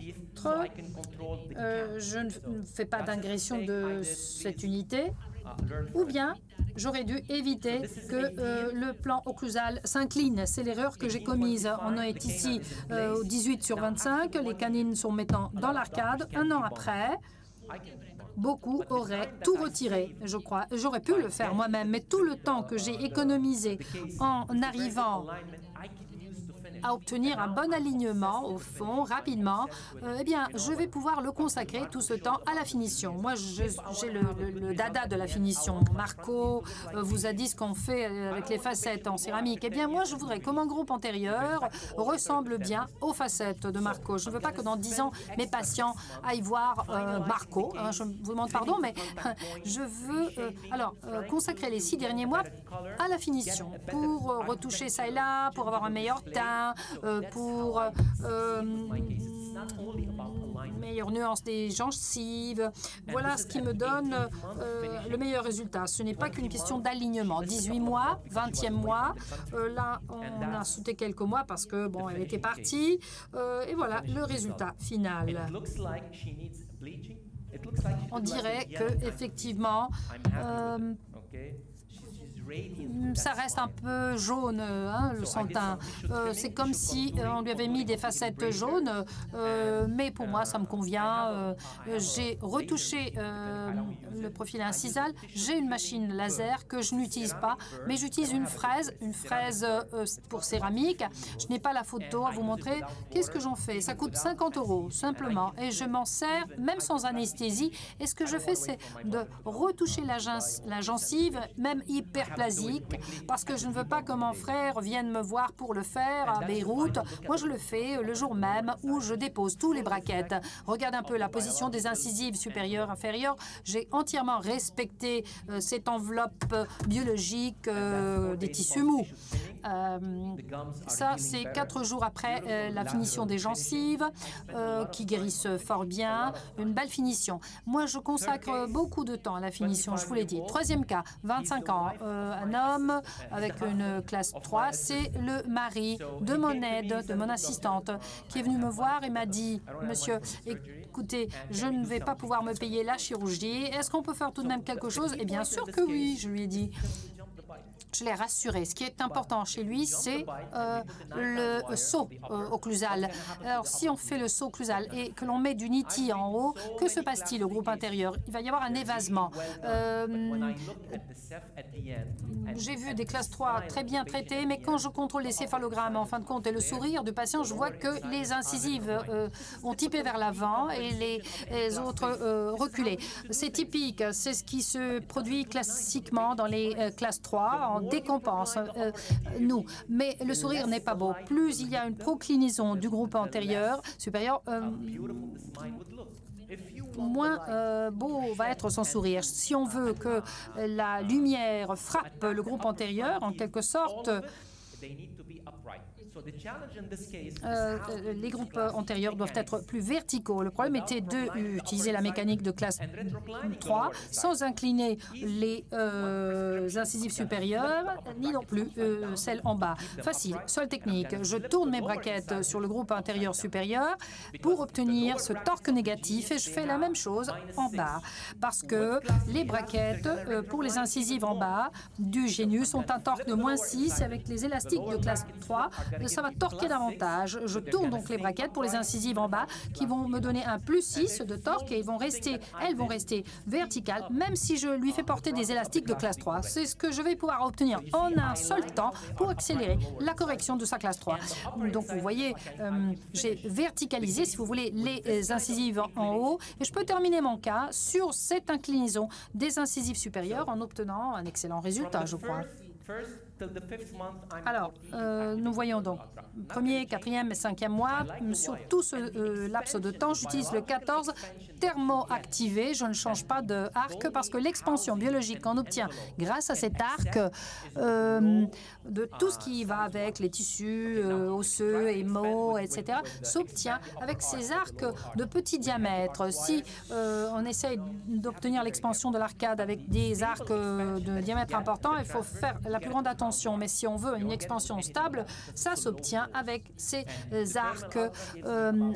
je ne fais pas d'ingression de cette unité, ou bien J'aurais dû éviter que le plan occlusal s'incline. C'est l'erreur que j'ai commise. On est ici au 18/25. Les canines sont maintenant dans l'arcade. Un an après, beaucoup auraient tout retiré, je crois. J'aurais pu le faire moi-même, mais tout le temps que j'ai économisé en arrivant à obtenir un bon alignement au fond rapidement, eh bien, je vais pouvoir le consacrer tout ce temps à la finition. Moi, j'ai le dada de la finition. Marco vous a dit ce qu'on fait avec les facettes en céramique. Eh bien, moi, je voudrais que mon groupe antérieur ressemble bien aux facettes de Marco. Je ne veux pas que dans 10 ans, mes patients aillent voir Marco. Je vous demande pardon, mais je veux consacrer les 6 derniers mois à la finition pour retoucher ça et là, pour avoir un meilleur teint, pour meilleure nuance des gencives. Voilà ce qui me donne le meilleur résultat. Ce n'est pas qu'une question d'alignement. 18 mois, 20e mois, là on a sauté quelques mois parce que bon, elle était partie. Et voilà le résultat final. On dirait que effectivement ça reste un peu jaune, le son de teint. C'est comme si on lui avait mis des facettes jaunes, mais pour moi, ça me convient. J'ai retouché le profil incisal. J'ai une machine laser que je n'utilise pas, mais j'utilise une fraise pour céramique. Je n'ai pas la photo à vous montrer. Qu'est-ce que j'en fais? Ça coûte 50 € simplement, et je m'en sers même sans anesthésie. Et ce que je fais, c'est de retoucher la gencive, même hyperplasique, parce que je ne veux pas que mon frère vienne me voir pour le faire à Beyrouth. Moi, je le fais le jour même où je dépose tous les braquettes. Regarde un peu la position des incisives supérieures, inférieures. J'ai entièrement respecté cette enveloppe biologique des tissus mous. Ça, c'est 4 jours après la finition des gencives qui guérissent fort bien. Une belle finition. Moi, je consacre beaucoup de temps à la finition, je vous l'ai dit. 3e cas, 25 ans. Un homme avec une classe 3, c'est le mari de mon aide, de mon assistante, qui est venu me voir et m'a dit, monsieur, écoutez, je ne vais pas pouvoir me payer la chirurgie, est-ce qu'on peut faire tout de même quelque chose? Et bien sûr que oui, je lui ai dit. Je l'ai rassuré. Ce qui est important chez lui, c'est le saut occlusal. Alors, si on fait le saut occlusal et que l'on met du niti en haut, que se passe-t-il au groupe intérieur? Il va y avoir un évasement. J'ai vu des classes 3 très bien traitées, mais quand je contrôle les céphalogrammes, en fin de compte, et le sourire du patient, je vois que les incisives ont typé vers l'avant et les autres reculé. C'est typique. C'est ce qui se produit classiquement dans les classes 3. On décompense, nous. Mais le sourire n'est pas beau. Plus il y a une proclinaison du groupe antérieur, supérieur, moins beau va être son sourire. Si on veut que la lumière frappe le groupe antérieur, en quelque sorte, les groupes antérieurs doivent être plus verticaux. Le problème était d'utiliser la mécanique de classe 3 sans incliner les incisives supérieures, ni non plus celles en bas. Facile, seule technique. Je tourne mes braquettes sur le groupe intérieur supérieur pour obtenir ce torque négatif et je fais la même chose en bas. Parce que les braquettes pour les incisives en bas du génus ont un torque de -6 avec les élastiques de classe 3. Ça va torquer davantage. Je tourne donc les braquettes pour les incisives en bas qui vont me donner un +6 de torque et elles vont rester verticales même si je lui fais porter des élastiques de classe 3. C'est ce que je vais pouvoir obtenir en un seul temps pour accélérer la correction de sa classe 3. Donc vous voyez, j'ai verticalisé, si vous voulez, les incisives en haut et je peux terminer mon cas sur cette inclinaison des incisives supérieures en obtenant un excellent résultat, je crois. Alors, nous voyons donc 1er, 4e et 5e mois. Sur tout ce laps de temps, j'utilise le 14 thermoactivé. Je ne change pas de arc parce que l'expansion biologique qu'on obtient grâce à cet arc, de tout ce qui va avec les tissus osseux, hémos, etc., s'obtient avec ces arcs de petit diamètre. Si on essaye d'obtenir l'expansion de l'arcade avec des arcs de diamètre important, il faut faire la la plus grande attention. Mais si on veut une expansion stable, ça s'obtient avec ces arcs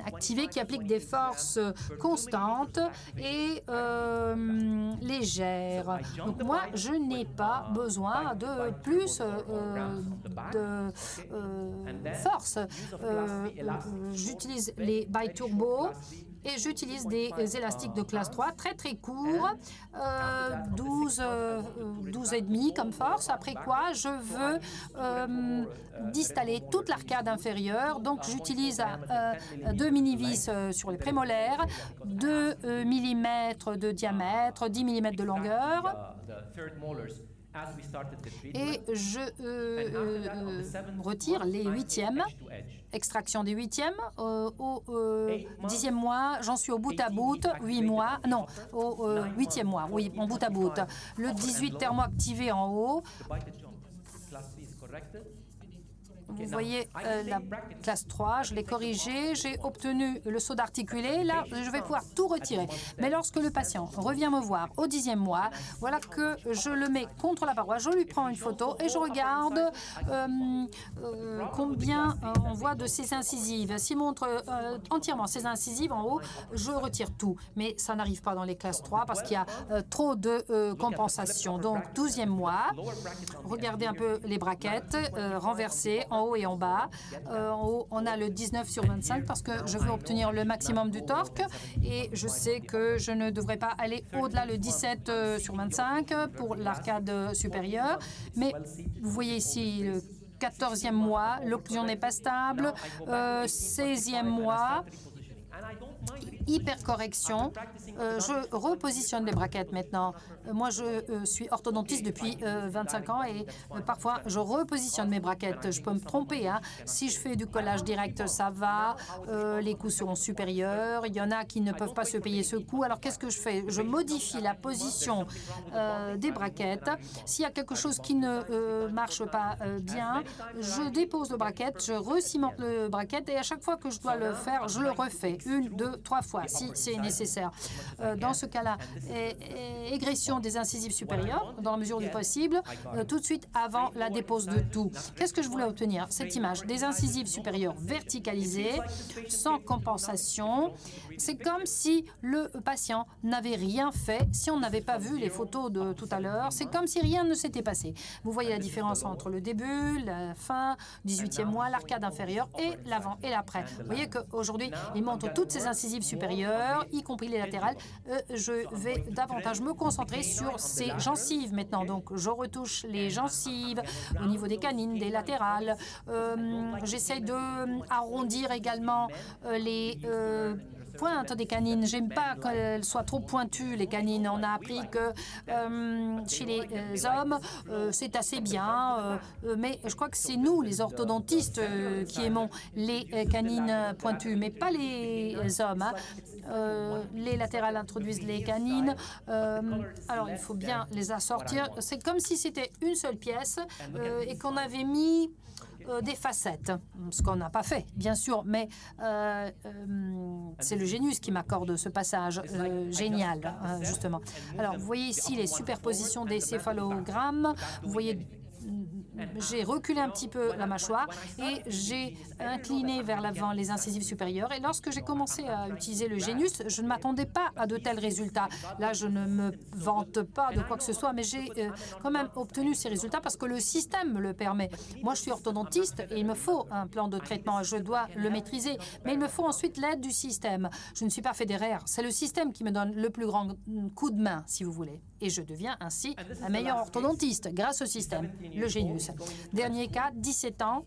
activés qui appliquent des forces constantes et légères. Donc moi, je n'ai pas besoin de plus de force. J'utilise les bi-turbo et j'utilise des élastiques de classe 3 très très courts, 12,5 comme force, après quoi je veux distaller toute l'arcade inférieure. Donc j'utilise 2 mini-vis sur les prémolaires, 2 mm de diamètre, 10 mm de longueur. Et je retire les huitièmes, extraction des huitièmes. Au 10e mois, j'en suis au bout à bout, 8 mois, non, au 8e mois, oui, en bout à bout. Le 18 thermoactivé en haut. Vous voyez la classe 3, je l'ai corrigée, j'ai obtenu le saut d'articulé. Là, je vais pouvoir tout retirer. Mais lorsque le patient revient me voir au 10e mois, voilà que je le mets contre la paroi, je lui prends une photo et je regarde combien on voit de ses incisives. S'il montre entièrement ses incisives en haut, je retire tout. Mais ça n'arrive pas dans les classes 3 parce qu'il y a trop de compensation. Donc, 12e mois, regardez un peu les braquettes renversées en haut et en bas. En haut, on a le 19/25 parce que je veux obtenir le maximum du torque et je sais que je ne devrais pas aller au-delà le 17/25 pour l'arcade supérieure. Mais vous voyez ici le 14e mois, l'occlusion n'est pas stable, 16e mois, hypercorrection. Je repositionne les braquettes maintenant. Moi, je suis orthodontiste depuis 25 ans et parfois, je repositionne mes braquettes. Je peux me tromper. Hein. Si je fais du collage direct, ça va. Les coûts seront supérieurs. Il y en a qui ne peuvent pas se payer ce coût. Alors, qu'est-ce que je fais? Je modifie la position des braquettes. S'il y a quelque chose qui ne marche pas bien, je dépose le braquette, je recimente le braquette et à chaque fois que je dois le faire, je le refais 1, 2, 3 fois si c'est nécessaire. Dans ce cas-là, égression des incisives supérieures dans la mesure du possible, tout de suite avant la dépose de tout. Qu'est-ce que je voulais obtenir? Cette image des incisives supérieures verticalisées, sans compensation. C'est comme si le patient n'avait rien fait, si on n'avait pas vu les photos de tout à l'heure. C'est comme si rien ne s'était passé. Vous voyez la différence entre le début, la fin, 18e mois, l'arcade inférieure et l'avant et l'après. Vous voyez qu'aujourd'hui, il montre toutes ces incisives supérieures, y compris les latérales. Je vais davantage me concentrer sur ces gencives maintenant. Donc, je retouche les gencives au niveau des canines, des latérales. J'essaie de arrondir également les pointe des canines. J'aime pas qu'elles soient trop pointues, les canines. On a appris que chez les hommes, c'est assez bien, mais je crois que c'est nous, les orthodontistes, qui aimons les canines pointues, mais pas les hommes. Hein. Les latérales introduisent les canines. Alors, il faut bien les assortir. C'est comme si c'était une seule pièce et qu'on avait mis des facettes, ce qu'on n'a pas fait, bien sûr, mais c'est le Génius qui m'accorde ce passage génial, justement. Alors, vous voyez ici les superpositions des céphalogrammes. Vous voyez, j'ai reculé un petit peu la mâchoire et j'ai incliné vers l'avant les incisives supérieures. Et lorsque j'ai commencé à utiliser le Génius, je ne m'attendais pas à de tels résultats. Là, je ne me vante pas de quoi que ce soit, mais j'ai quand même obtenu ces résultats parce que le système me le permet. Moi, je suis orthodontiste et il me faut un plan de traitement. Je dois le maîtriser, mais il me faut ensuite l'aide du système. Je ne suis pas fédéraire. C'est le système qui me donne le plus grand coup de main, si vous voulez. Et je deviens ainsi un meilleur orthodontiste grâce au système, le Génius. Dernier cas, 17 ans.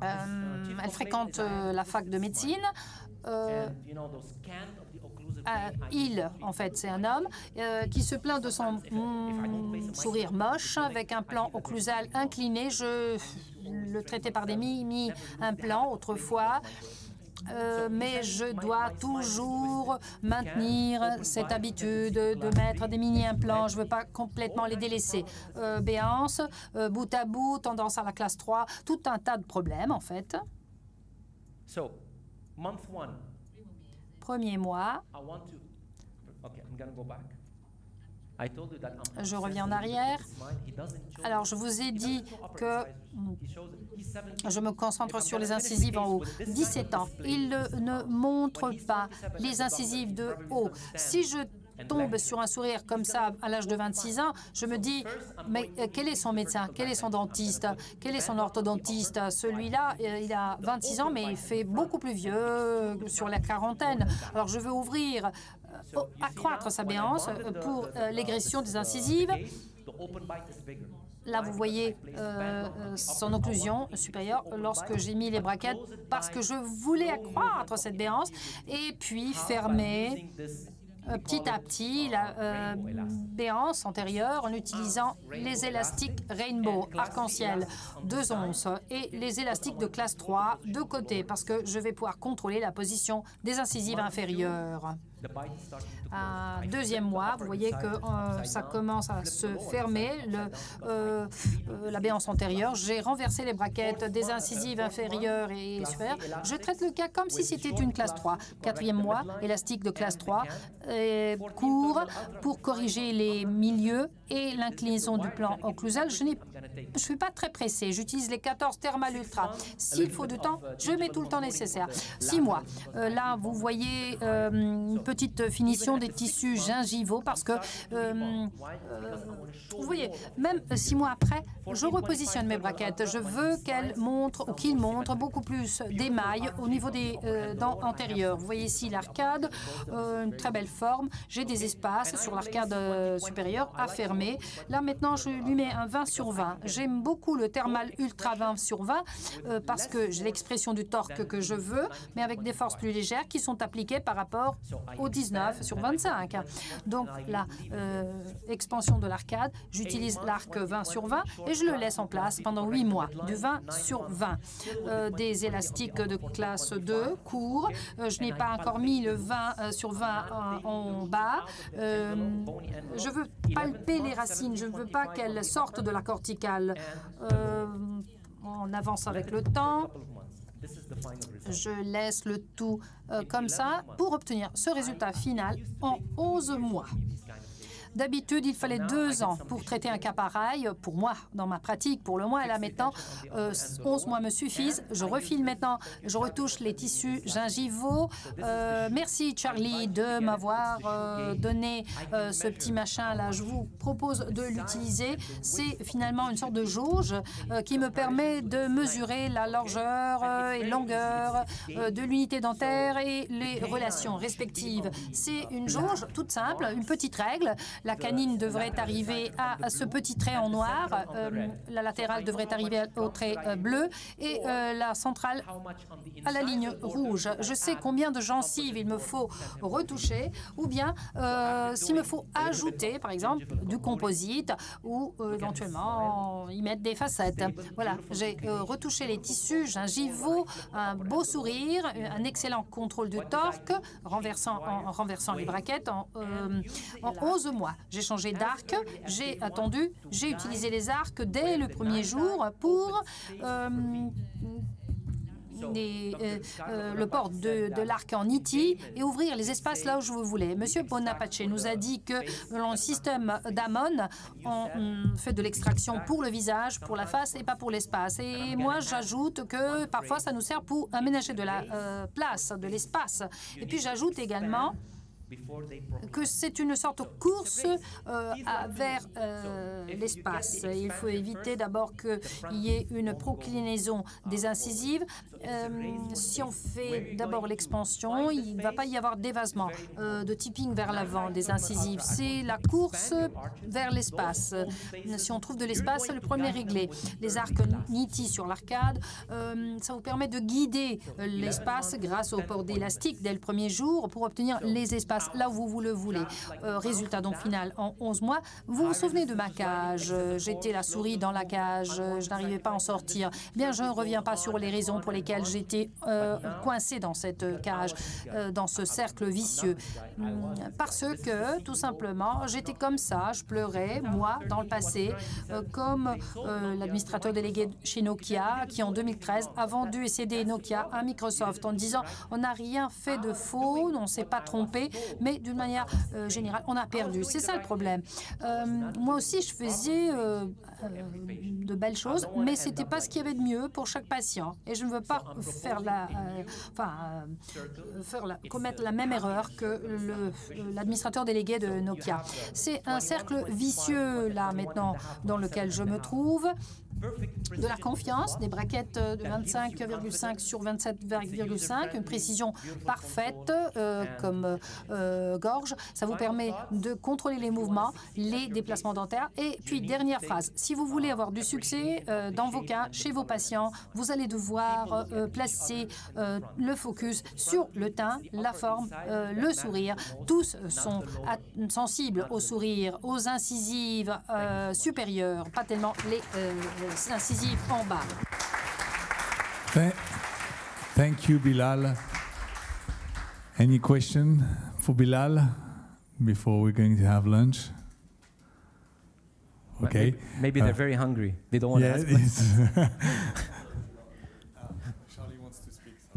Elle fréquente la fac de médecine. Il, en fait, c'est un homme qui se plaint de son sourire moche avec un plan occlusal incliné. Je le traitais par des mini-implants autrefois. Mais je dois toujours maintenir cette habitude de mettre des mini-implants. Je ne veux pas complètement les délaisser. Béance, bout à bout, tendance à la classe 3, tout un tas de problèmes, en fait. Premier mois. Je reviens en arrière. Alors, je vous ai dit que je me concentre sur les incisives en haut. 17 ans. Il ne montre pas les incisives de haut. Si je tombe sur un sourire comme ça à l'âge de 26 ans, je me dis, mais quel est son médecin? Quel est son dentiste? Quel est son orthodontiste? Celui-là, il a 26 ans, mais il fait beaucoup plus vieux, sur la quarantaine. Alors, je veux ouvrir, accroître sa béance pour l'égression des incisives. Là, vous voyez son occlusion supérieure lorsque j'ai mis les braquettes parce que je voulais accroître cette béance et puis fermer petit à petit la béance antérieure en utilisant les élastiques Rainbow, arc-en-ciel, 2 onces, et les élastiques de classe 3 de côté, parce que je vais pouvoir contrôler la position des incisives inférieures. Deuxième mois, vous voyez que ça commence à se fermer, la béance antérieure. J'ai renversé les braquettes des incisives inférieures et supérieures. Je traite le cas comme si c'était une classe 3. Quatrième mois, élastique de classe 3, court pour corriger les milieux et l'inclinaison du plan occlusal. Je ne suis pas très pressée. J'utilise les 14 Thermal Ultra. S'il faut du temps, je mets tout le temps nécessaire. 6 mois. Là, vous voyez une petite finition des tissus gingivaux parce que, vous voyez, même 6 mois après, je repositionne mes braquettes. Je veux qu'elles montrent ou qu'ils montrent beaucoup plus d'émail au niveau des dents antérieures. Vous voyez ici l'arcade, une très belle forme. J'ai des espaces sur l'arcade supérieure à fermer. Là, maintenant, je lui mets un 20 sur 20. J'aime beaucoup le Thermal Ultra 20 sur 20 parce que j'ai l'expression du torque que je veux, mais avec des forces plus légères qui sont appliquées par rapport au 19 sur 25. Donc, la expansion de l'arcade, j'utilise l'arc 20 sur 20 et je le laisse en place pendant 8 mois, du 20 sur 20. Des élastiques de classe 2, courts. Je n'ai pas encore mis le 20 sur 20 en bas. Je veux palper les racines, je ne veux pas qu'elles sortent de la corticale. On avance avec le temps. Je laisse le tout comme ça pour obtenir ce résultat final en 11 mois. D'habitude, il fallait 2 ans pour traiter un cas pareil. Pour moi, dans ma pratique, pour le mois, et là maintenant, 11 mois me suffisent. Je refile maintenant, je retouche les tissus gingivaux. Merci Charlie de m'avoir donné ce petit machin-là. Je vous propose de l'utiliser. C'est finalement une sorte de jauge qui me permet de mesurer la largeur et longueur de l'unité dentaire et les relations respectives. C'est une jauge toute simple, une petite règle. La canine devrait arriver à ce petit trait en noir, la latérale devrait arriver au trait bleu et la centrale à la ligne rouge. Je sais combien de gencives il me faut retoucher ou bien s'il me faut ajouter, par exemple, du composite ou éventuellement y mettre des facettes. Voilà, j'ai retouché les tissus gingivaux, un beau sourire, un excellent contrôle du torque, en renversant les braquettes en 11 mois. J'ai changé d'arc, j'ai attendu, j'ai utilisé les arcs dès le premier jour pour le port de l'arc en ITI et ouvrir les espaces là où je voulais. Monsieur Bonapace nous a dit que dans le système d'Amon, on fait de l'extraction pour le visage, pour la face et pas pour l'espace. Et moi, j'ajoute que parfois, ça nous sert pour aménager de la place, de l'espace. Et puis, j'ajoute également que c'est une sorte de course vers l'espace. Il faut éviter d'abord qu'il y ait une proclinaison des incisives. Si on fait d'abord l'expansion, il ne va pas y avoir d'évasement, de tipping vers l'avant des incisives. C'est la course vers l'espace. Si on trouve de l'espace, c'est le premier réglé. Les arcs NITI sur l'arcade, ça vous permet de guider l'espace grâce au port d'élastique dès le premier jour pour obtenir les espaces là où vous le voulez. Résultat donc final en 11 mois. Vous vous souvenez de ma cage? J'étais la souris dans la cage, je n'arrivais pas à en sortir. Bien, je ne reviens pas sur les raisons pour lesquelles j'étais coincée dans cette cage, dans ce cercle vicieux. Parce que, tout simplement, j'étais comme ça, je pleurais, moi, dans le passé, comme l'administrateur délégué chez Nokia, qui en 2013 a vendu et cédé Nokia à Microsoft en disant « on n'a rien fait de faux, on ne s'est pas trompé ». mais d'une manière générale, on a perdu. C'est ça le problème. Moi aussi, je faisais de belles choses, mais ce n'était pas ce qu'il y avait de mieux pour chaque patient. Et je ne veux pas faire commettre la même erreur que l'administrateur délégué de Nokia. C'est un cercle vicieux, là, maintenant, dans lequel je me trouve. De la confiance, des braquettes de 25,5 sur 27,5, une précision parfaite comme gorge. Ça vous permet de contrôler les mouvements, les déplacements dentaires. Et puis, dernière phrase, si vous voulez avoir du succès dans vos cas, chez vos patients, vous allez devoir placer le focus sur le teint, la forme, le sourire. Tous sont sensibles au sourire, aux incisives supérieures, pas tellement les incisives en bas. Thank you, Bilal. Any question for Bilal before we're going to have lunch? Okay. Maybe they're very hungry. They don't want to ask questions.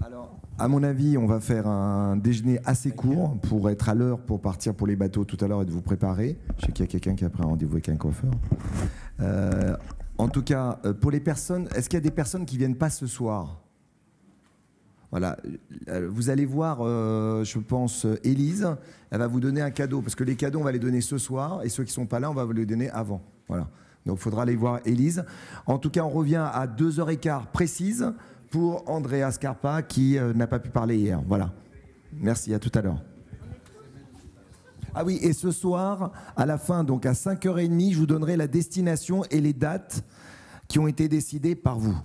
Alors, à mon avis, on va faire un déjeuner assez court pour être à l'heure pour partir pour les bateaux tout à l'heure et de vous préparer. Je sais qu'il y a quelqu'un qui a pris un rendez-vous avec un coiffeur. En tout cas, pour les personnes, est-ce qu'il y a des personnes qui ne viennent pas ce soir? Voilà, vous allez voir, je pense, Élise, elle va vous donner un cadeau, parce que les cadeaux, on va les donner ce soir, et ceux qui ne sont pas là, on va vous les donner avant. Voilà. Donc, il faudra aller voir Élise. En tout cas, on revient à 2h15 précises pour Andrea Scarpa, qui n'a pas pu parler hier. Voilà. Merci, à tout à l'heure. Ah oui, et ce soir, à la fin, donc à 5h30, je vous donnerai la destination et les dates qui ont été décidées par vous.